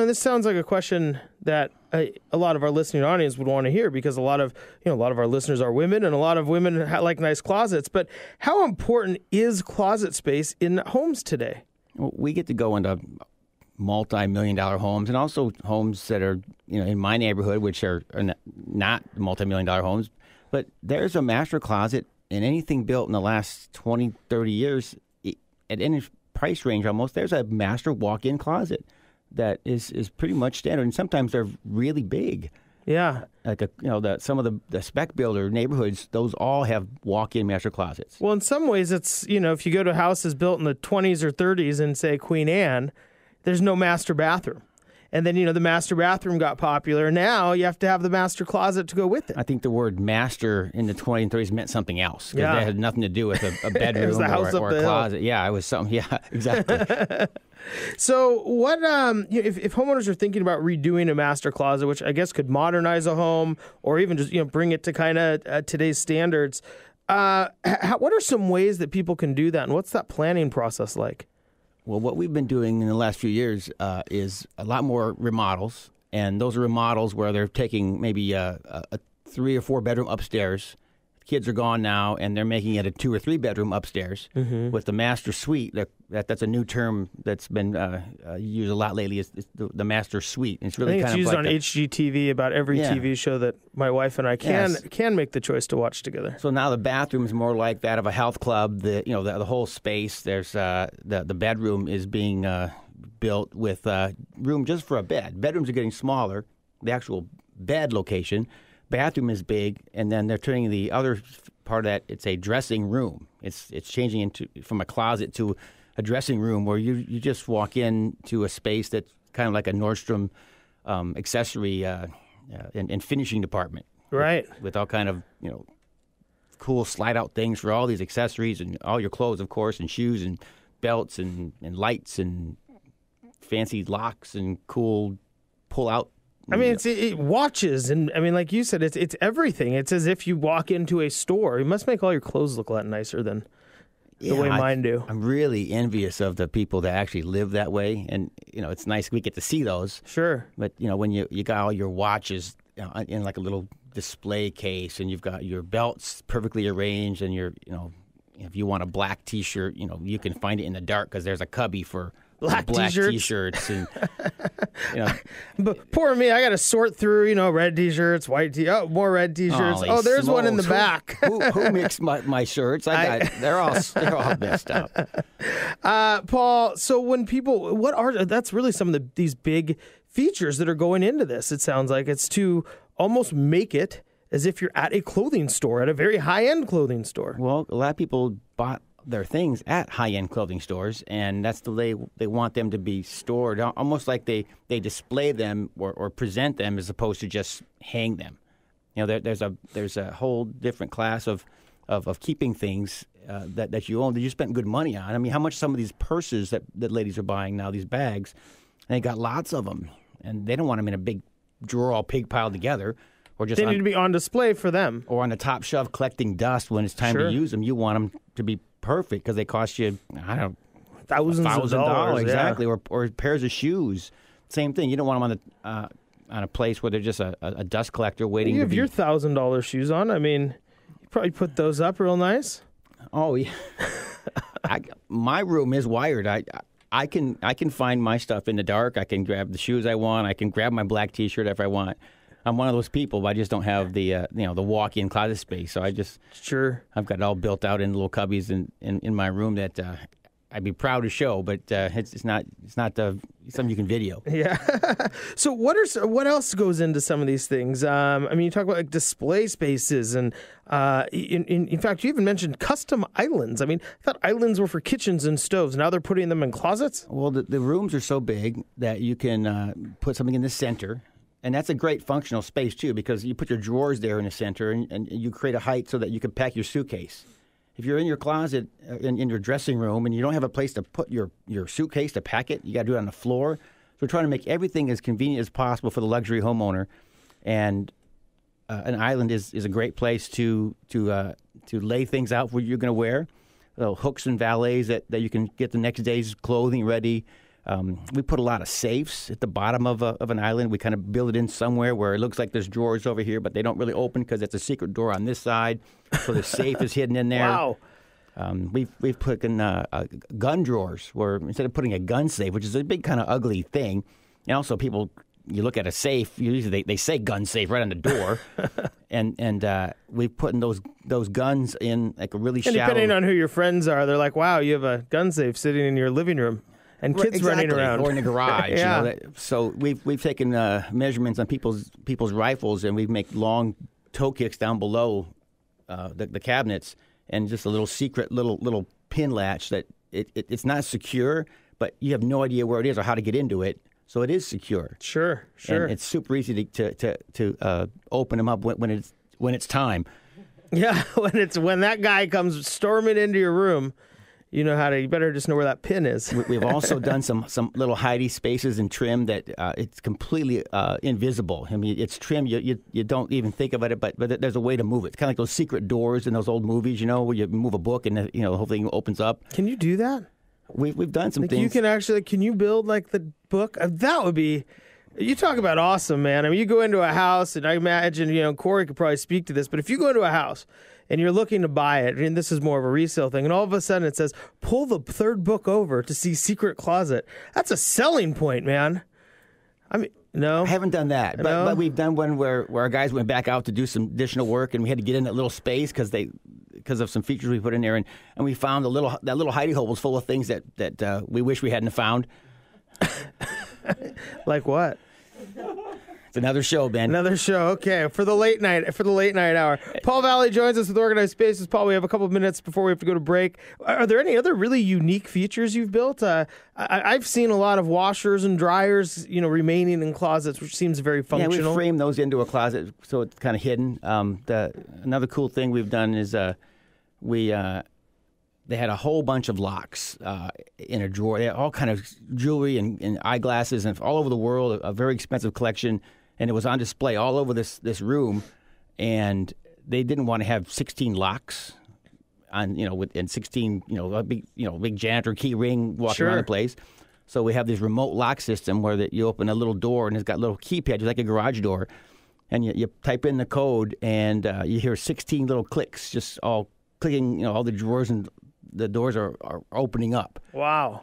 this sounds like a question that a lot of our listening audience would want to hear, because a lot of our listeners are women, and a lot of women like nice closets. But how important is closet space in homes today? Well, we get to go into multi-million-dollar homes, and also homes that are, in my neighborhood, which are not multi-million-dollar homes. But there's a master closet in anything built in the last 20, 30 years, at any price range almost, there's a master walk-in closet that is pretty much standard, and sometimes they're really big. Yeah, like some of the spec builder neighborhoods, those all have walk-in master closets. Well, in some ways, it's if you go to houses built in the 20s or 30s in, say, Queen Anne, there's no master bathroom. And then, the master bathroom got popular. Now you have to have the master closet to go with it. I think the word master in the 20s and 30s meant something else. Because that had nothing to do with a bedroom it was the house or a closet. Hill. Yeah, it was something. Yeah, exactly. So what, if homeowners are thinking about redoing a master closet, which I guess could modernize a home or even just, bring it to kind of today's standards, what are some ways that people can do that? And what's that planning process like? Well, what we've been doing in the last few years is a lot more remodels, and those are remodels where they're taking maybe a 3 or 4 bedroom upstairs. Kids are gone now, and they're making it a 2 or 3 bedroom upstairs with the master suite. That's a new term that's been used a lot lately. It's the master suite. It's really I think it's used on HGTV about every TV show that my wife and I can make the choice to watch together. So now the bathroom is more like that of a health club. The whole space. There's the bedroom is being built with room just for a bed. Bedrooms are getting smaller. The actual bed location. Bathroom is big, and then they're turning the other part of that. It's a dressing room. It's changing from a closet to a dressing room where you just walk into a space that's kind of like a Nordstrom accessory and finishing department, right? With all kind of cool slide out things for all these accessories and all your clothes, of course, and shoes and belts and lights and fancy locks and cool pull out. I mean, it's watches, and I mean, like you said, it's everything. It's as if you walk into a store. You must make all your clothes look a lot nicer than the way mine do. I'm really envious of the people that actually live that way, and it's nice we get to see those. Sure, but when you got all your watches in like a little display case, and you've got your belts perfectly arranged, and if you want a black T-shirt, you can find it in the dark because there's a cubby for black T-shirts and But poor me, I got to sort through red T-shirts, white more red T-shirts. Oh, there's smokes. one in the back. Who mixed my shirts? They're all messed up. Paul, so when people, that's really some of these big features that are going into this. It sounds like it's to almost make it as if you're at a clothing store, at a very high-end clothing store. Well, a lot of people bought their things at high-end clothing stores, and that's the way they want them to be stored, almost like they display them or present them as opposed to just hang them. There's a whole different class of keeping things that you own that you spent good money on. I mean, how much some of these purses that ladies are buying now, these bags, and they got lots of them, and they don't want them in a big drawer all pig piled together. Or just they need to be on display for them. Or on the top shelf collecting dust when it's time to use them. You want them to be perfect because they cost you, thousands of dollars. Exactly. Yeah. Or pairs of shoes. Same thing. You don't want them on a place where they're just a dust collector waiting you have your $1,000 shoes on. I mean, you probably put those up real nice. Oh, yeah. My room is wired. I can find my stuff in the dark. I can grab the shoes I want. I can grab my black T-shirt if I want. I'm one of those people, but I just don't have the the walk-in closet space. So I've got it all built out in little cubbies in my room that I'd be proud to show, but it's not something you can video. Yeah. So what else goes into some of these things? I mean, you talk about like display spaces, and in fact, you even mentioned custom islands. I mean, I thought islands were for kitchens and stoves. Now they're putting them in closets. Well, the rooms are so big that you can put something in the center. And that's a great functional space, too, because you put your drawers there in the center and you create a height so that you can pack your suitcase. If you're in your closet, in your dressing room, and you don't have a place to put your suitcase to pack it, you got to do it on the floor. So we're trying to make everything as convenient as possible for the luxury homeowner. And an island is a great place to lay things out what you're going to wear. Little hooks and valets that you can get the next day's clothing ready. We put a lot of safes at the bottom of an island. We kind of build it in somewhere where it looks like there's drawers over here, but they don't really open because it's a secret door on this side. So the safe is hidden in there. Wow. We've put in gun drawers where instead of putting a gun safe, which is a big kind of ugly thing, and also people, you look at a safe, usually they say gun safe right on the door, and we've put in those guns in like a really shallow. And depending on who your friends are, they're like, wow, you have a gun safe sitting in your living room. And kids running around, or in the garage. Yeah. You know, so we've taken measurements on people's rifles, and we make long toe kicks down below the cabinets, and just a little secret little pin latch that it's not secure, but you have no idea where it is or how to get into it. So it is secure. Sure. And it's super easy to open them up when it's time. Yeah, when that guy comes storming into your room. You better just know where that pin is. We've also done some little hidey spaces and trim that it's completely invisible. I mean, it's trim. You don't even think of it, but there's a way to move it. It's kind of like those secret doors in those old movies, where you move a book and the whole thing opens up. Can you do that? We've done some things. You can actually. Can you build like the book? That would be. You talk about awesome, man. I mean, you go into a house, and I imagine Corey could probably speak to this. But if you go into a house and you're looking to buy it, and this is more of a resale thing, and all of a sudden it says, pull the third book over to see Secret Closet. That's a selling point, man. I mean, no. I haven't done that, but we've done one where our guys went back out to do some additional work, and we had to get in that little space because of some features we put in there, and we found that little hidey hole was full of things that we wish we hadn't found. Like what? It's another show, Ben. Another show. Okay, for the late night hour. Paul Valley joins us with Organized Spaces. Paul, we have a couple of minutes before we have to go to break. Are there any other really unique features you've built? I've seen a lot of washers and dryers, remaining in closets, which seems very functional. Yeah, we frame those into a closet so it's kind of hidden. Another cool thing we've done is they had a whole bunch of locks in a drawer. They had all kind of jewelry and eyeglasses and all over the world, a very expensive collection. And it was on display all over this room. And they didn't want to have 16 locks on, and 16, a big janitor key ring walking around the place. So we have this remote lock system where you open a little door and it's got little keypads like a garage door. And you type in the code and you hear 16 little clicks, just all clicking, all the drawers and the doors are opening up. Wow.